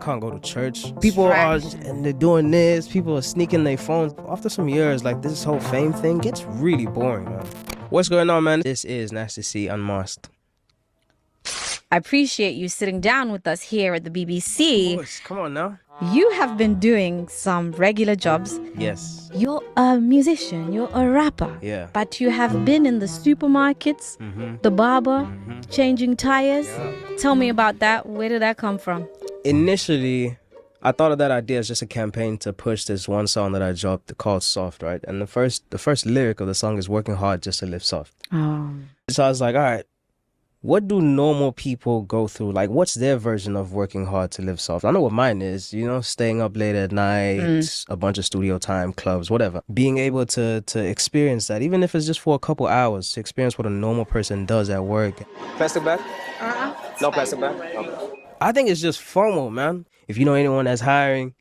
can't go to church. People are, and they're doing this. People are sneaking their phones. After some years, like this whole fame thing gets really boring, man. What's going on, man? This is Nasty C Unmasked. I appreciate you sitting down with us here at the BBC. Boys, come on now. You have been doing some regular jobs. Yes. You're a musician, you're a rapper. Yeah. But you have been in the supermarkets, the barber, changing tires. Yeah. Tell me about that. Where did that come from? Initially, I thought of that idea as just a campaign to push this one song that I dropped called Soft, right? And the first lyric of the song is working hard just to live soft. Oh. So I was like, all right, what do normal people go through? Like, what's their version of working hard to live soft? I know what mine is, you know, staying up late at night, a bunch of studio time, clubs, whatever. Being able to experience that, even if it's just for a couple hours, to experience what a normal person does at work. Plastic bag? No plastic bag? Okay. I think it's just FOMO, man. If you know anyone that's hiring,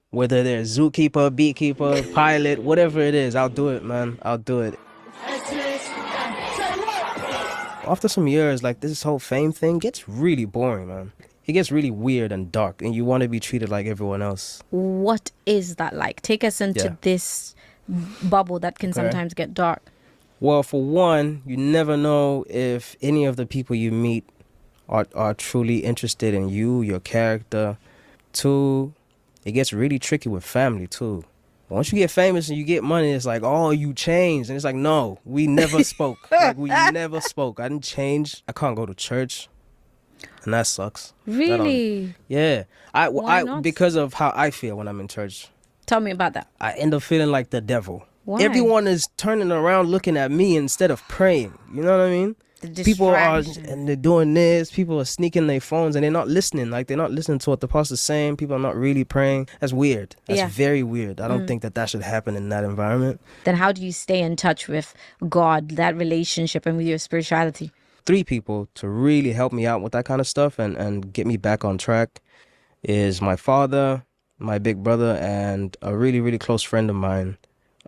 whether they're zookeeper, beekeeper, pilot, whatever it is, I'll do it, man. I'll do it. After some years, like this whole fame thing gets really boring, man. It gets really weird and dark, and you want to be treated like everyone else. What is that like? Take us into this bubble that can sometimes get dark. Well, for one, you never know if any of the people you meet are truly interested in you, your character. Two, it gets really tricky with family, too. Once you get famous and you get money, it's like, oh, you changed. And it's like, no, we never spoke. Like, we never spoke. I didn't change. I can't go to church. And that sucks. Really? Yeah. Why not? Because of how I feel when I'm in church. Tell me about that. I end up feeling like the devil. Why? Everyone is turning around looking at me instead of praying. You know what I mean? People are, and they're doing this. People are sneaking their phones and they're not listening. Like, they're not listening to what the pastor's saying. People are not really praying. That's weird. That's very weird. I don't think that should happen in that environment. Then how do you stay in touch with God, that relationship, and with your spirituality? 3 people to really help me out with that kind of stuff and get me back on track is my father, my big brother, and a really, really close friend of mine,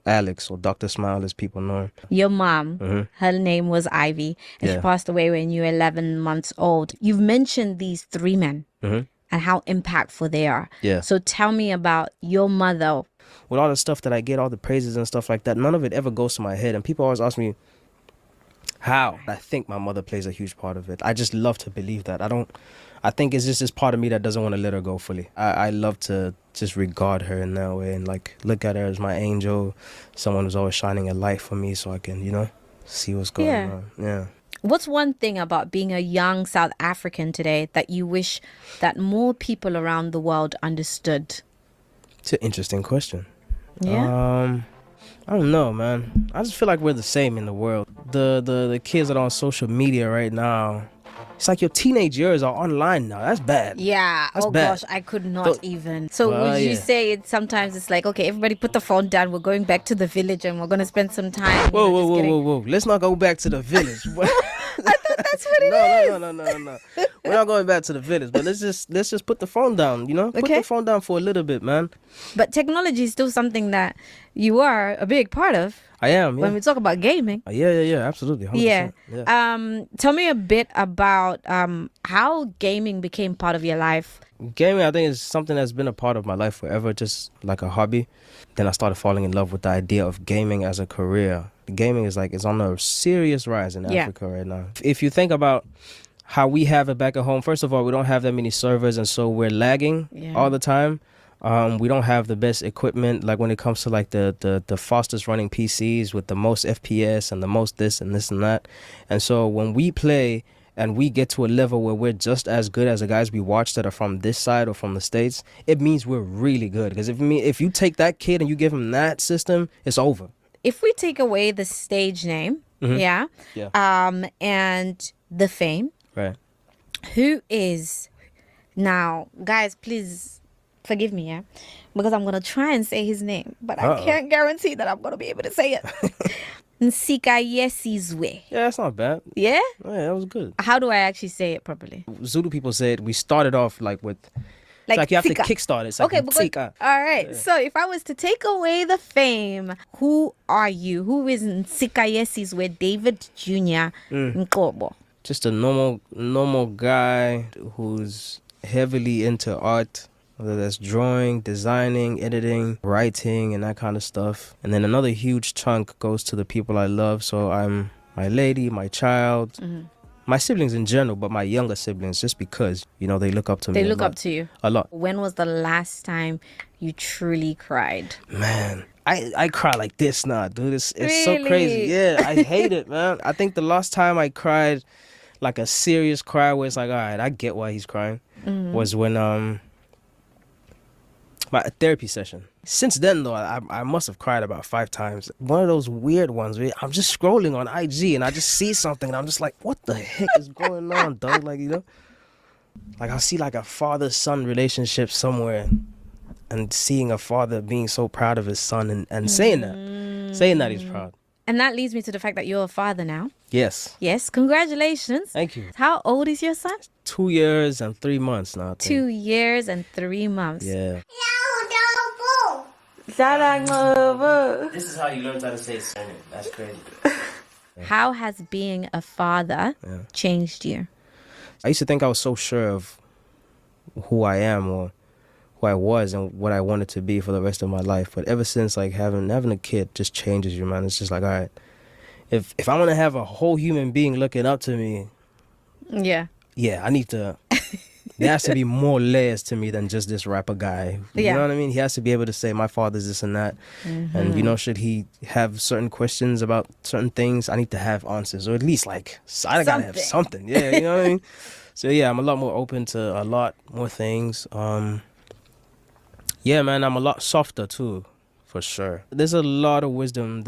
Alex, or Dr. Smile as people know her. Your mom, her name was Ivy, and she passed away when you were 11 months old. You've mentioned these 3 men and how impactful they are. Yeah. So tell me about your mother. With all the stuff that I get, all the praises and stuff like that, none of it ever goes to my head. And people always ask me how. I think my mother plays a huge part of it. I just love to believe that. I think it's just this part of me that doesn't want to let her go fully. I love to just regard her in that way and like look at her as my angel, someone who's always shining a light for me so I can, you know, see what's going on. Yeah. What's one thing about being a young South African today that you wish that more people around the world understood? It's an interesting question. Yeah. I don't know, man. I just feel like we're the same in the world. The kids that are on social media right now, it's like your teenage years are online now. That's bad. Yeah. That's oh bad. gosh, I could not even. So Well, would you say sometimes it's like, okay, everybody put the phone down. We're going back to the village and we're going to spend some time. Whoa. Let's not go back to the village. I thought that's what it is. No. We're not going back to the village, but let's just put the phone down, you know? Put the phone down for a little bit, man. But technology is still something that you are a big part of. I am, yeah. When we talk about gaming. Yeah, absolutely. 100%. Yeah. Tell me a bit about how gaming became part of your life. Gaming, I think, is something that's been a part of my life forever, just like a hobby. Then I started falling in love with the idea of gaming as a career. Gaming is like, it's on a serious rise in Africa right now. If you think about how we have it back at home, first of all, we don't have that many servers, and so we're lagging all the time. We don't have the best equipment, like when it comes to like the fastest running PCs with the most FPS and the most this and this and that. And so when we play and we get to a level where we're just as good as the guys we watch that are from this side or from the States, it means we're really good. Because if you take that kid and you give him that system, it's over. If we take away the stage name, and the fame, right? Who is now, guys? Please forgive me, because I'm gonna try and say his name, but I can't guarantee that I'm gonna be able to say it. Nsikayesizwe. Yeah, that's not bad. Yeah? Yeah, that was good. How do I actually say it properly? Zulu people said we started off like with... It's like you have to kickstart it. It's like because, all right. Yeah. So if I was to take away the fame, who are you? Who is Nsikayesizwe David Jr. Nkobo? Just a normal guy who's heavily into art whether that's drawing, designing, editing, writing, and that kind of stuff. And then another huge chunk goes to the people I love. So I'm my lady, my child, my siblings in general, but my younger siblings, just because, you know, they look up to me. They look up to you a lot. When was the last time you truly cried? Man, I cry like this now, dude. It's Really? so crazy. Yeah, I hate it, man. I think the last time I cried, like a serious cry where it's like, all right, I get why he's crying, was when my therapy session. Since then, though, I must have cried about 5 times. One of those weird ones where I'm just scrolling on IG and I just see something and I'm just like, what the heck is going on, dog? Like, you know? Like, I'll see like a father-son relationship somewhere and seeing a father being so proud of his son and saying that he's proud. And that leads me to the fact that you're a father now. Yes. Yes, congratulations. Thank you. How old is your son? 2 years and 3 months now, I think. 2 years and 3 months. Yeah. This is how you learn how to say surname. That's crazy. How has being a father changed you? I used to think I was so sure of who I am or who I was and what I wanted to be for the rest of my life. But ever since, like, having a kid just changes you, man. It's just like, all right, if I want to have a whole human being looking up to me, Yeah. I need to. There has to be more layers to me than just this rapper guy. You know what I mean? He has to be able to say, my father's this and that. And, you know, should he have certain questions about certain things, I need to have answers. Or at least, like, I gotta have something. Yeah, you know what I mean? So, yeah, I'm a lot more open to a lot more things. Yeah, man, I'm a lot softer, too, for sure. There's a lot of wisdom that